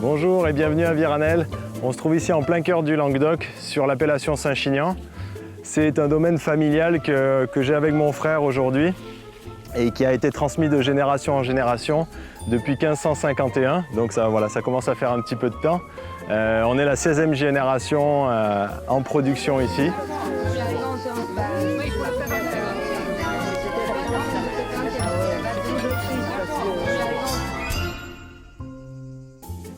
Bonjour et bienvenue à Viranel. On se trouve ici en plein cœur du Languedoc, sur l'appellation Saint-Chinian. C'est un domaine familial que j'ai avec mon frère aujourd'hui et qui a été transmis de génération en génération depuis 1551. Donc ça commence à faire un petit peu de temps. On est la 16e génération en production ici.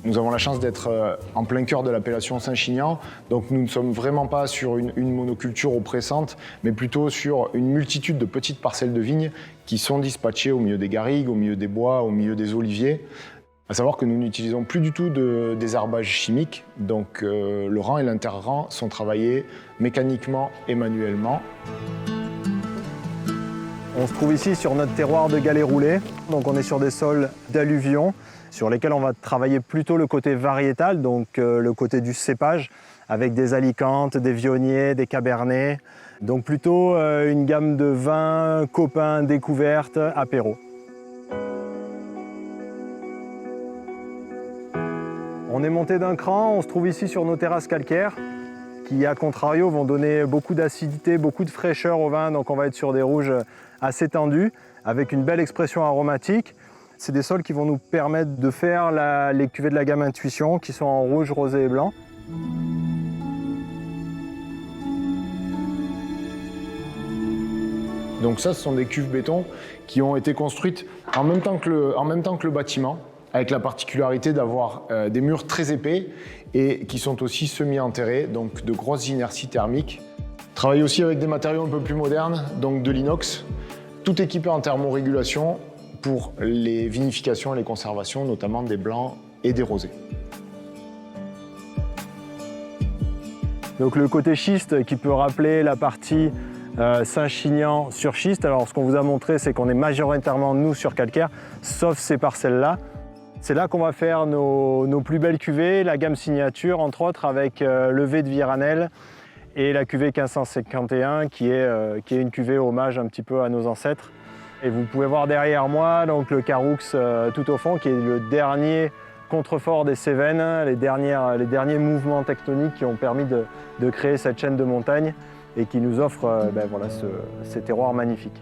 Nous avons la chance d'être en plein cœur de l'appellation Saint-Chinian, donc nous ne sommes vraiment pas sur une monoculture oppressante, mais plutôt sur une multitude de petites parcelles de vignes qui sont dispatchées au milieu des garrigues, au milieu des bois, au milieu des oliviers. À savoir que nous n'utilisons plus du tout de désherbage chimique, donc le rang et l'inter-rang sont travaillés mécaniquement et manuellement. On se trouve ici sur notre terroir de galets roulés, donc on est sur des sols d'alluvion, sur lesquels on va travailler plutôt le côté variétal, donc le côté du cépage, avec des alicantes, des vionniers, des cabernets. Donc plutôt une gamme de vins, copains, découvertes, apéros. On est monté d'un cran, on se trouve ici sur nos terrasses calcaires, qui à contrario vont donner beaucoup d'acidité, beaucoup de fraîcheur au vin, donc on va être sur des rouges assez tendus, avec une belle expression aromatique. C'est des sols qui vont nous permettre de faire les cuvées de la gamme Intuition, qui sont en rouge, rosé et blanc. Donc ça, ce sont des cuves béton qui ont été construites en même temps que le bâtiment, avec la particularité d'avoir des murs très épais et qui sont aussi semi-enterrés, donc de grosses inerties thermiques. Travaille aussi avec des matériaux un peu plus modernes, donc de l'inox, tout équipé en thermorégulation pour les vinifications et les conservations, notamment des blancs et des rosés. Donc le côté schiste qui peut rappeler la partie Saint-Chinian sur schiste. Alors ce qu'on vous a montré, c'est qu'on est majoritairement nous sur calcaire, sauf ces parcelles-là. C'est là qu'on va faire nos plus belles cuvées, la gamme signature entre autres avec le V de Viranel et la cuvée 1551 qui est une cuvée hommage un petit peu à nos ancêtres. Et vous pouvez voir derrière moi donc, le Caroux tout au fond qui est le dernier contrefort des Cévennes, les derniers mouvements tectoniques qui ont permis de créer cette chaîne de montagnes et qui nous offre ces terroirs magnifiques.